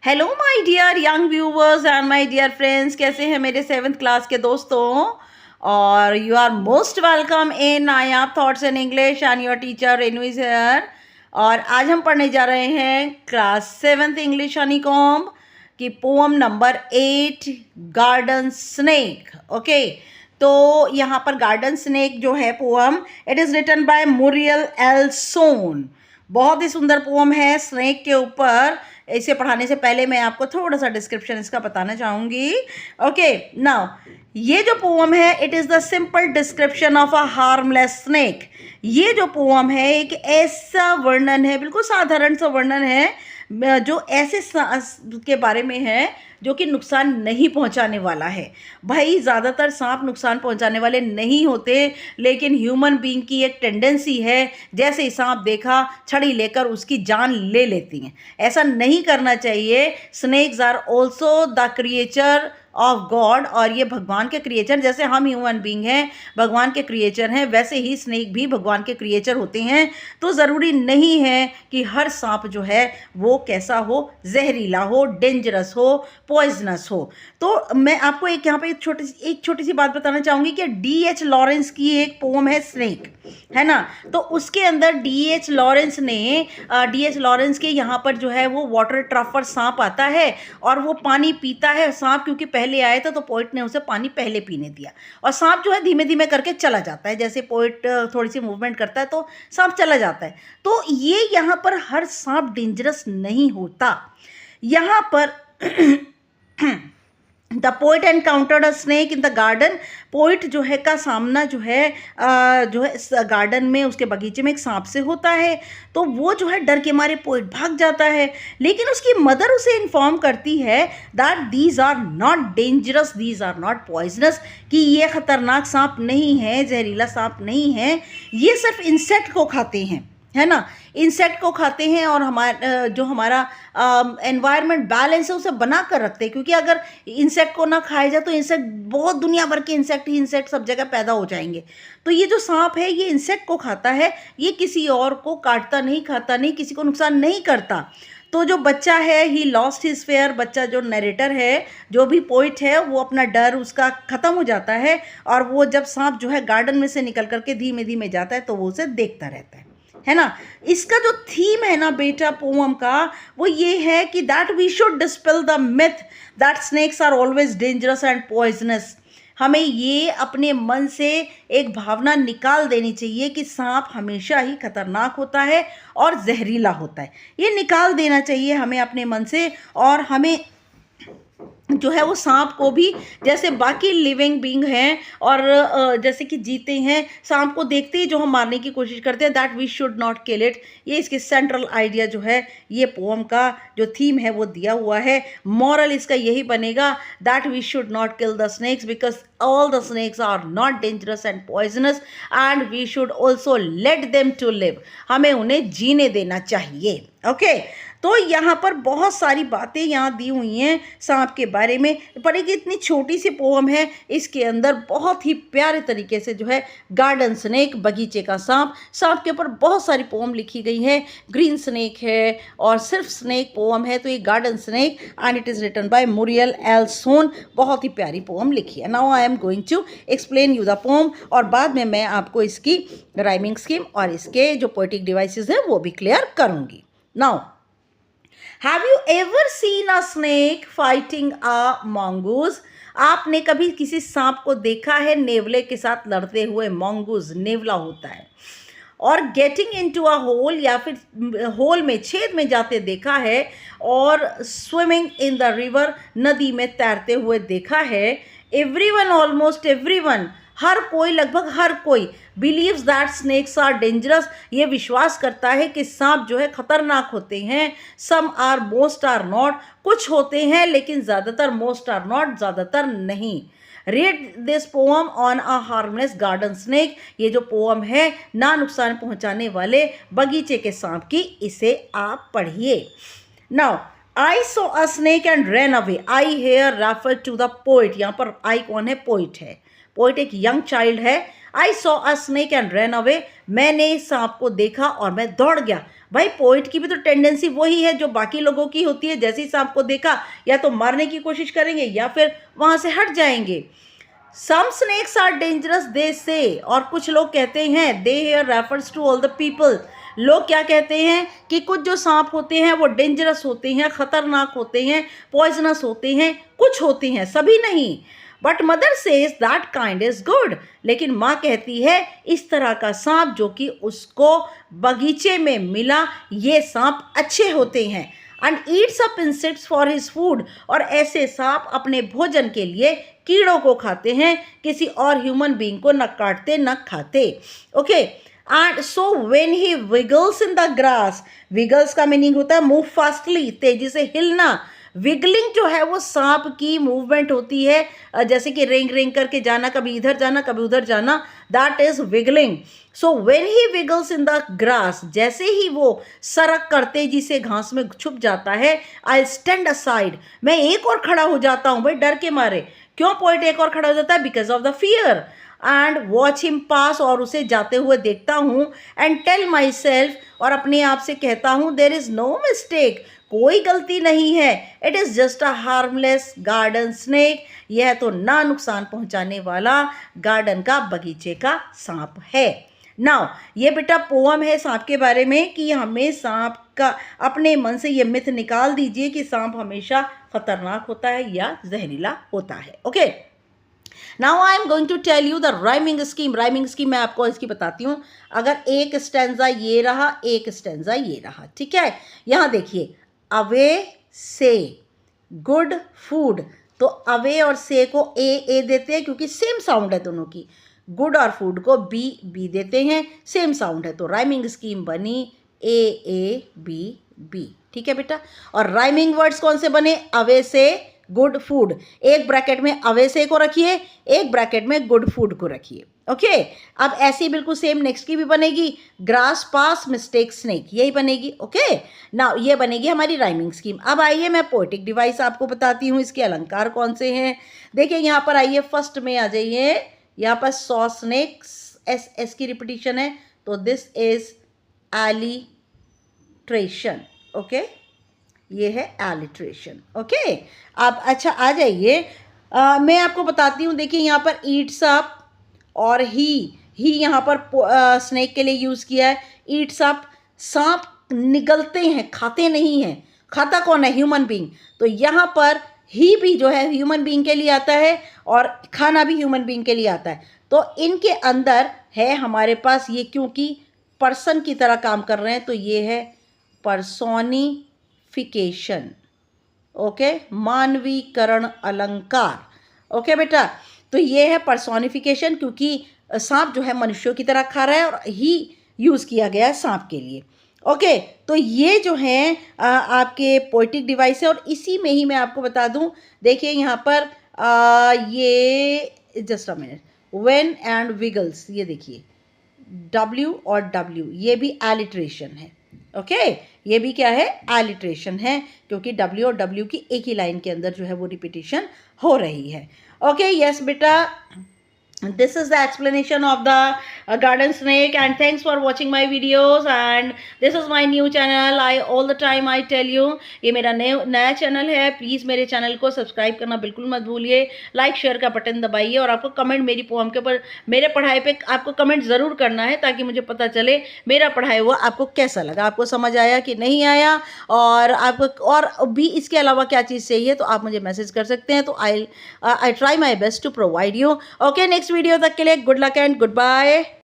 Hello my dear young viewers and my dear friends, कैसे हैं मेरे 7th क्लास के दोस्तों। और you are most welcome in Nayab thoughts in English and your teacher Renu is here. और आज हम पढ़ने जा रहे हैं क्लास 7th इंग्लिश हनीकॉम्ब की poem number 8 garden snake. Okay, तो यहाँ पर गार्डन स्नेक जो है poem, it is written by Muriel L Son. बहुत ही सुंदर पोम है स्नेक के ऊपर। इसे पढ़ाने से पहले मैं आपको थोड़ा सा डिस्क्रिप्शन इसका बताना चाहूँगी। ओके, नाउ ये जो पोम है it is the simple description of a harmless snake. ये जो पोम है एक ऐसा वर्णन है, बिल्कुल साधारण सा वर्णन है जो ऐसे के बारे में है जो कि नुकसान नहीं पहुंचाने वाला है। भाई ज़्यादातर सांप नुकसान पहुंचाने वाले नहीं होते, लेकिन ह्यूमन बीइंग की एक टेंडेंसी है जैसे ही सांप देखा छड़ी लेकर उसकी जान ले लेती हैं। ऐसा नहीं करना चाहिए। Snakes are also the creature of God, और ये भगवान के क्रिएचर, जैसे हम ह्यूमन बीइंग हैं भगवान के क्रिएचर हैं, वैसे ही स्नेक भी भगवान के क्रिएचर होते हैं। तो ज़रूरी नहीं है कि हर सांप जो है वो कैसा हो, जहरीला हो, डेंजरस हो, पॉइजनस हो। तो मैं आपको एक यहाँ पे एक छोटी सी बात बताना चाहूँगी कि D.H. लॉरेंस की एक पोम है स्नेक, है ना। तो उसके अंदर D.H. लॉरेंस के यहाँ पर जो है वो वाटर ट्रफर सांप आता है और वो पानी पीता है। सांप क्योंकि पहले आया था तो पोइट ने उसे पानी पहले पीने दिया, और सांप जो है धीमे धीमे करके चला जाता है। जैसे पोइट थोड़ी सी मूवमेंट करता है तो सांप चला जाता है। तो ये यहाँ पर हर सांप डेंजरस नहीं होता। यहाँ पर the poet encountered a snake in the garden. Poet जो है का सामना जो है गार्डन में, उसके बगीचे में एक सांप से होता है। तो वो जो है डर के मारे पोइट भाग जाता है, लेकिन उसकी मदर उसे इन्फॉर्म करती है that these are not dangerous, these are not poisonous, कि ये खतरनाक सांप नहीं है, जहरीला सांप नहीं है, ये सिर्फ इंसेक्ट को खाते हैं, है ना। इंसेक्ट को खाते हैं और हमारा एनवायरनमेंट बैलेंस है उसे बना कर रखते हैं, क्योंकि अगर इंसेक्ट को ना खाया जाए तो इंसेक्ट, बहुत दुनिया भर के इंसेक्ट सब जगह पैदा हो जाएंगे। तो ये जो सांप है ये इंसेक्ट को खाता है, ये किसी और को काटता नहीं, खाता नहीं, किसी को नुकसान नहीं करता। तो जो बच्चा है ही लॉस्ट हिज फेयर, बच्चा जो नरेटर है, जो भी पोइट है, वो अपना डर उसका ख़त्म हो जाता है, और वो जब सांप जो है गार्डन में से निकल करके धीमे धीमे जाता है तो वो उसे देखता रहता है ना। इसका जो थीम है ना बेटा पोम का, वो ये है कि that we should dispel the myth that snakes are always dangerous and poisonous. हमें ये अपने मन से एक भावना निकाल देनी चाहिए कि सांप हमेशा ही खतरनाक होता है और जहरीला होता है। ये निकाल देना चाहिए हमें अपने मन से, और हमें जो है वो सांप को भी, जैसे बाकी लिविंग बीइंग हैं और जैसे कि जीते हैं, सांप को देखते ही जो हम मारने की कोशिश करते हैं, that we should not kill it. ये इसके सेंट्रल आइडिया जो है, ये पोम का जो थीम है वो दिया हुआ है। मॉरल इसका यही बनेगा that we should not kill the snakes because all the snakes are not dangerous and poisonous and we should also let them to live। हमें उन्हें जीने देना चाहिए। ओके, तो यहाँ पर बहुत सारी बातें यहाँ दी हुई हैं सांप के बारे में, पर एक इतनी छोटी सी पोम है, इसके अंदर बहुत ही प्यारे तरीके से जो है गार्डन स्नेक, बगीचे का सांप, सांप के ऊपर बहुत सारी पोम लिखी गई है। ग्रीन स्नेक है और सिर्फ स्नेक पोम है, तो ये garden snake and it is written by Muriel L Son. बहुत ही प्यारी पोम लिखी है। Now I am going to explain you the poem, और बाद में मैं आपको इसकी राइमिंग स्कीम और इसके जो पोएटिक डिवाइसेस हैं वो भी क्लियर करूँगी। Now, have you ever seen a snake fighting a mongoose? आपने कभी किसी सांप को देखा है नेवले के साथ लड़ते हुए? मंगूज नेवला होता है। और गेटिंग इनटू अ होल, या फिर होल में, छेद में जाते देखा है। और स्विमिंग इन द रिवर, नदी में तैरते हुए देखा है। एवरीवन, ऑलमोस्ट एवरीवन, हर कोई, लगभग हर कोई, believes that snakes are dangerous, ये विश्वास करता है कि सांप जो है खतरनाक होते हैं। Some are, most are not, कुछ होते हैं लेकिन ज़्यादातर, मोस्ट आर नॉट, ज़्यादातर नहीं। Read this pome on a harmless garden snake, ये जो पोम है ना नुकसान पहुंचाने वाले बगीचे के सांप की, इसे आप पढ़िए। Now, I saw a snake and ran away. I here refer to the poet. यहाँ पर आई कौन है? पोइट है। पोइट एक यंग चाइल्ड है। I saw a snake and run away, मैंने सांप को देखा और मैं दौड़ गया। भाई पोइट की भी तो टेंडेंसी वही है जो बाकी लोगों की होती है, जैसे ही सांप को देखा या तो मारने की कोशिश करेंगे या फिर वहाँ से हट जाएंगे। Some snakes are dangerous they say, और कुछ लोग कहते हैं, they here refers to all the people, लोग क्या कहते हैं कि कुछ जो सांप होते हैं वो डेंजरस होते हैं, ख़तरनाक होते हैं, पॉइजनस होते हैं, कुछ होते हैं, सभी नहीं। But mother says that kind is good, लेकिन माँ कहती है इस तरह का सांप जो कि उसको बगीचे में मिला, ये सांप अच्छे होते हैं। And Yeats up insects for his food, और ऐसे सांप अपने भोजन के लिए कीड़ों को खाते हैं, किसी और ह्यूमन बीइंग को न काटते न खाते। Okay, and so when he wiggles in the grass, विगल्स का मीनिंग होता है मूव फास्टली, तेजी से हिलना। विगलिंग जो है वो सांप की मूवमेंट होती है, जैसे कि रेंग रेंग करके जाना, कभी इधर जाना कभी उधर जाना, that is wiggling. So when he wiggles in the grass, जैसे ही वो सरक कर तेजी से घास में छुप जाता है, आई स्टैंड असाइड, मैं एक और खड़ा हो जाता हूँ भाई डर के मारे। क्यों पोइट एक और खड़ा हो जाता है? Because of the fear. And watch him pass, और उसे जाते हुए देखता हूँ। एंड टेल माई सेल्फ, और अपने आप से कहता हूँ, देर इज़ नो मिस्टेक, कोई गलती नहीं है, it is just a harmless garden snake, यह तो ना नुकसान पहुँचाने वाला गार्डन का, बगीचे का सांप है। नाउ ये बेटा पोअम है सांप के बारे में कि हमें सांप का, अपने मन से ये मिथ निकाल दीजिए कि सांप हमेशा खतरनाक होता है या जहरीला होता है। Okay, now I am going to tell you the rhyming scheme. Rhyming scheme मैं आपको इसकी बताती हूँ। अगर एक स्टेंजा ये रहा, एक स्टेंजा ये रहा, ठीक है। यहाँ देखिए, अवे से गुड फूड, तो अवे और से को ए देते हैं क्योंकि सेम साउंड है दोनों की। गुड और फूड को बी देते हैं, सेम साउंड है, तो राइमिंग स्कीम बनी ए बी। ठीक है बेटा। और राइमिंग वर्ड्स कौन से बने? अवे से गुड फूड, एक ब्रैकेट में अवे से को रखिए, एक ब्रैकेट में गुड फूड को रखिए। ओके, अब ऐसी बिल्कुल सेम नेक्स्ट की भी बनेगी, ग्रास पास मिस्टेक स्नेक, यही बनेगी। ओके, नाउ ये बनेगी हमारी राइमिंग स्कीम। अब आइए मैं पोएटिक डिवाइस आपको बताती हूँ, इसके अलंकार कौन से हैं। देखिए यहाँ पर आइए, फर्स्ट में आ जाइए, यहाँ पर सॉ स्नेक, एस की रिपीटिशन है, तो दिस इज एलिट्रेशन। ओके, ये है एलिट्रेशन। ओके, अब अच्छा आ जाइए, मैं आपको बताती हूँ। देखिए यहाँ पर ईट्स अप और ही यहाँ पर स्नेक के लिए यूज़ किया है। ईट्स अप, सांप निगलते हैं, खाते नहीं हैं। खाता कौन है? Human being. तो यहाँ पर ही भी जो है ह्यूमन बीइंग के लिए आता है और खाना भी ह्यूमन बीइंग के लिए आता है। तो इनके अंदर है हमारे पास ये, क्योंकि पर्सन की तरह काम कर रहे हैं, तो ये है पर्सोनिफिकेशन। ओके, मानवीकरण अलंकार। ओके बेटा, तो ये है पर्सोनिफिकेशन, क्योंकि सांप जो है मनुष्यों की तरह खा रहा है और ही यूज़ किया गया है सांप के लिए। ओके, तो ये जो है आपके पोएटिक डिवाइस है, और इसी में ही मैं आपको बता दूं, देखिए यहाँ पर ये just a minute, when and विगल्स, ये देखिए W और W, ये भी एलिट्रेशन है। ओके, ये भी क्या है? एलिट्रेशन है, क्योंकि W और W की एक ही लाइन के अंदर जो है वो रिपीटिशन हो रही है। ओके, यस बेटा, this is the explanation of the garden snake, and thanks for watching my videos, and this is my new channel. I all the time I tell you, ये मेरा नया चैनल है, please मेरे channel को subscribe करना बिल्कुल मत भूलिए, लाइक शेयर का बटन दबाइए, और आपको कमेंट मेरी पोएम के ऊपर, मेरे पढ़ाई पे आपको कमेंट ज़रूर करना है, ताकि मुझे पता चले मेरा पढ़ाया हुआ आपको कैसा लगा, आपको समझ आया कि नहीं आया, और आपको और भी इसके अलावा क्या चीज़ चाहिए तो आप मुझे मैसेज कर सकते हैं, तो I try my best to provide you. Okay, next video तक के लिए good luck and good bye.